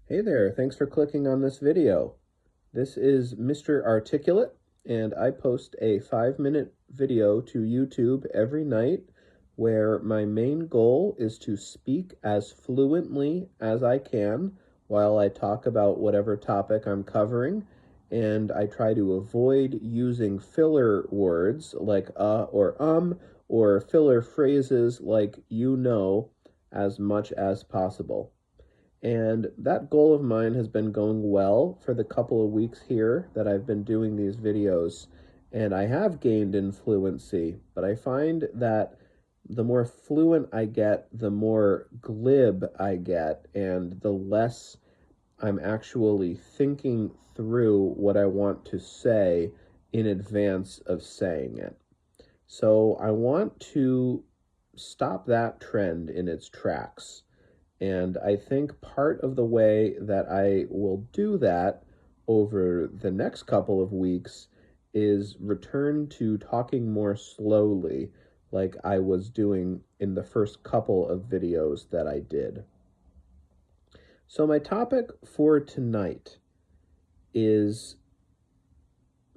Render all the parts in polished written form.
Hey there, thanks for clicking on this video. This is Mr. Articulate, and I post a 5-minute video to YouTube every night where my main goal is to speak as fluently as I can while I talk about whatever topic I'm covering, and I try to avoid using filler words like or filler phrases like as much as possible. And that goal of mine has been going well for the couple of weeks here that I've been doing these videos. And I have gained in fluency, but I find that the more fluent I get, the more glib I get, and the less I'm actually thinking through what I want to say in advance of saying it. So I want to stop that trend in its tracks. And I think part of the way that I will do that over the next couple of weeks is return to talking more slowly, like I was doing in the first couple of videos that I did. So, my topic for tonight is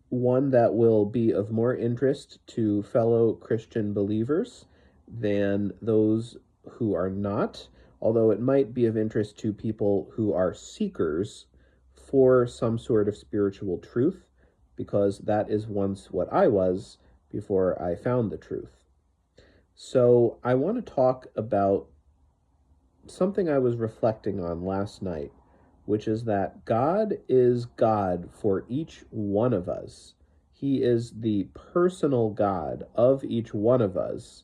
one that will be of more interest to fellow Christian believers than those who are not, although it might be of interest to people who are seekers for some sort of spiritual truth, because that is once what I was before I found the truth. So, I want to talk about something I was reflecting on last night, which is that God is God for each one of us. He is the personal God of each one of us,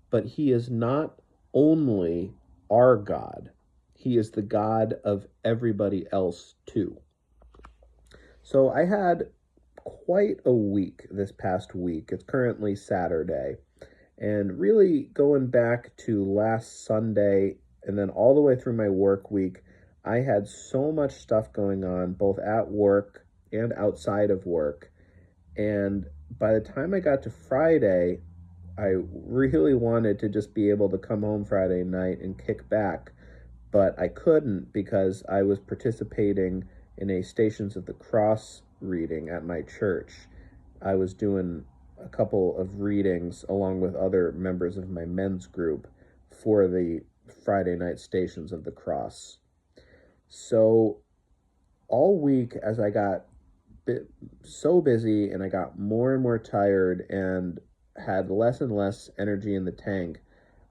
but He is not only our God, He is the God of everybody else too. So I had quite a week this past week. It's currently Saturday. And really going back to last Sunday and then all the way through my work week, I had so much stuff going on, both at work and outside of work. And by the time I got to Friday, I really wanted to just be able to come home Friday night and kick back. But I couldn't because I was participating in a Stations of the Cross reading at my church. I was doing a couple of readings along with other members of my men's group for the Friday night Stations of the Cross. So all week, as I got so busy and I got more and more tired and had less and less energy in the tank,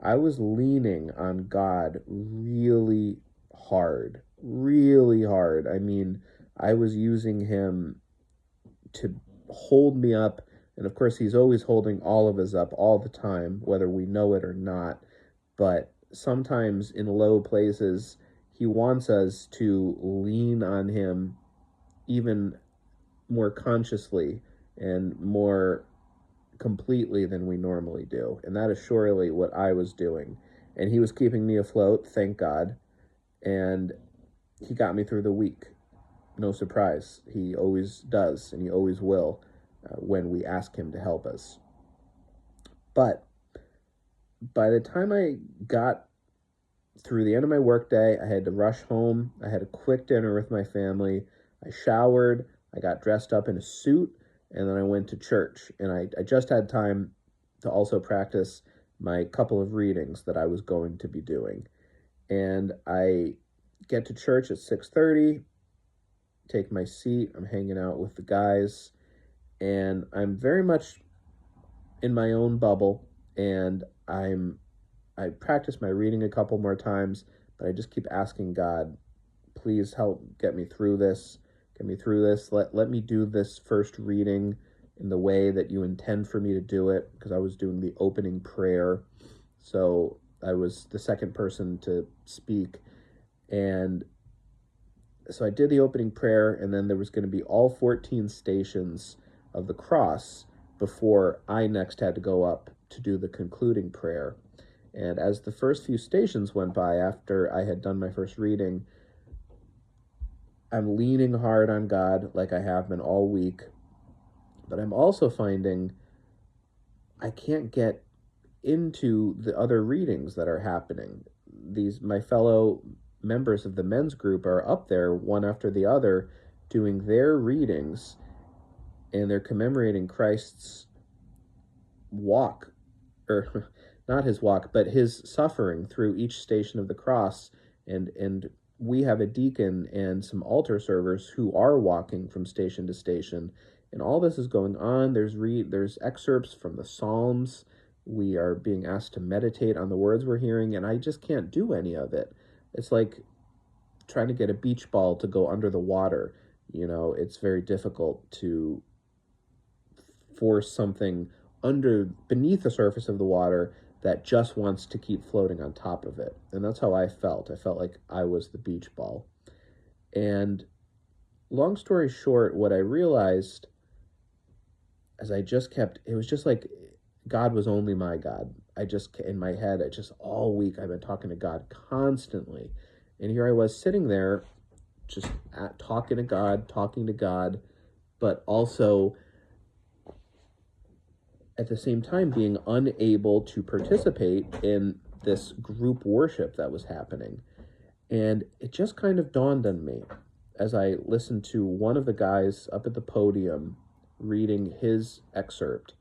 I was leaning on God really hard. I mean, I was using Him to hold me up. And of course, He's always holding all of us up all the time, whether we know it or not. But sometimes in low places, He wants us to lean on Him even more consciously and more completely than we normally do. And that is surely what I was doing. And He was keeping me afloat, thank God. And He got me through the week. No surprise. He always does, and He always will when we ask Him to help us. But by the time I got through the end of my workday, I had to rush home. I had a quick dinner with my family. I showered. I got dressed up in a suit, and then I went to church. And I just had time to also practice my couple of readings that I was going to be doing. And I get to church at 6:30, take my seat. I'm hanging out with the guys, and I'm very much in my own bubble. And I practice my reading a couple more times, but I just keep asking God, please help get me through this. Get me through this. Let me do this first reading in the way that you intend for me to do it, because I was doing the opening prayer. So I was the second person to speak. And so I did the opening prayer, and then there was going to be all 14 stations of the cross before I next had to go up to do the concluding prayer. And as the first few stations went by after I had done my first reading, I'm leaning hard on God like I have been all week, but I'm also finding I can't get into the other readings that are happening. My fellow members of the men's group are up there one after the other doing their readings, and they're commemorating Christ's walk, or not his walk, but his suffering through each station of the cross. And we have a deacon and some altar servers who are walking from station to station, and all this is going on. There's excerpts from the Psalms. We are being asked to meditate on the words we're hearing, and I just can't do any of it. It's like trying to get a beach ball to go under the water. It's very difficult to force something beneath the surface of the water that just wants to keep floating on top of it. And that's how I felt. I felt like I was the beach ball. And long story short, what I realized as it was just like God was only my God. In my head, all week I've been talking to God constantly. And here I was sitting there just talking to God, but also at the same time being unable to participate in this group worship that was happening. And it just kind of dawned on me as I listened to one of the guys up at the podium reading his excerpt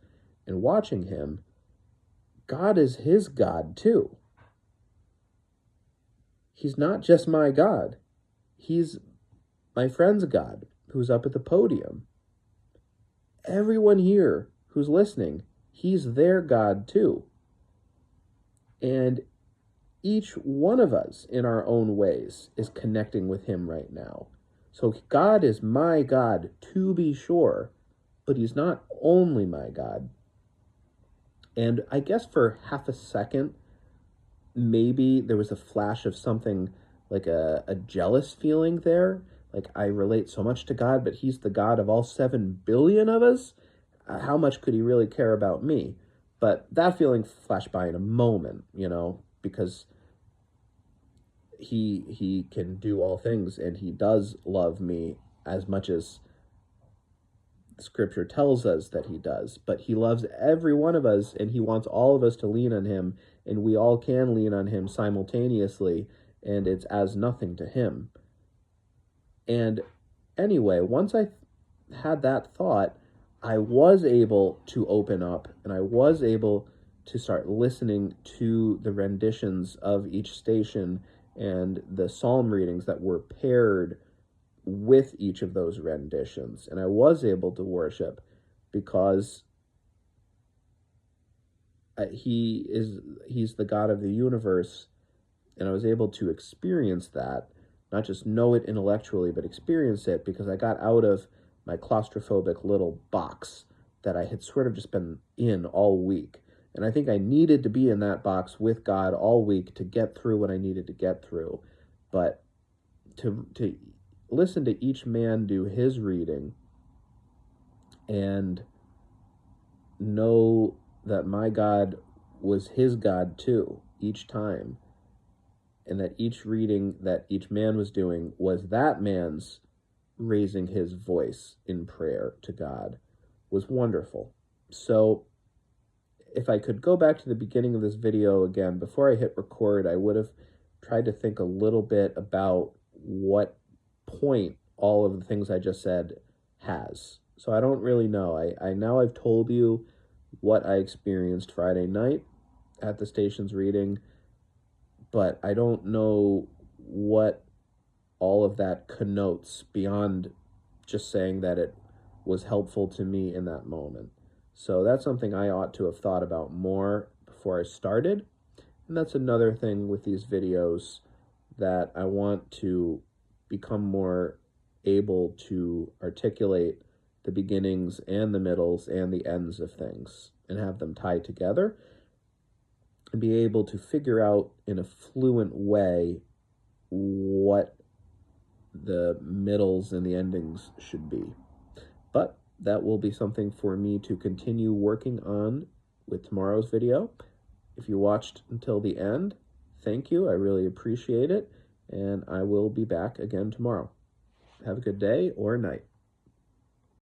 and watching him. God is his God too. He's not just my God. He's my friend's God who's up at the podium. Everyone here who's listening, he's their God too. And each one of us in our own ways is connecting with him right now. So God is my God, to be sure, but he's not only my God. And I guess for half a second, maybe there was a flash of something like a jealous feeling there. Like, I relate so much to God, but he's the God of all 7 billion of us. How much could he really care about me? But that feeling flashed by in a moment, because he can do all things, and he does love me as much as Scripture tells us that he does. But he loves every one of us, and he wants all of us to lean on him, and we all can lean on him simultaneously, and it's as nothing to him. And anyway, once I had that thought, I was able to open up, and I was able to start listening to the renditions of each station and the psalm readings that were paired with each of those renditions. And I was able to worship because he's the God of the universe, and I was able to experience that, not just know it intellectually, but experience it, because I got out of my claustrophobic little box that I had sort of just been in all week. And I think I needed to be in that box with God all week to get through what I needed to get through. But to listen to each man do his reading and know that my God was his God too, each time, and that each reading that each man was doing was that man's raising his voice in prayer to God, was wonderful. So if I could go back to the beginning of this video again, before I hit record, I would have tried to think a little bit about what point all of the things I just said has. So I don't really know. I've told you what I experienced Friday night at the station's reading, but I don't know what all of that connotes beyond just saying that it was helpful to me in that moment. So that's something I ought to have thought about more before I started. And that's another thing with these videos, that I want to become more able to articulate the beginnings and the middles and the ends of things and have them tie together, and be able to figure out in a fluent way what the middles and the endings should be. But that will be something for me to continue working on with tomorrow's video. If you watched until the end, thank you. I really appreciate it. And I will be back again tomorrow. Have a good day or night.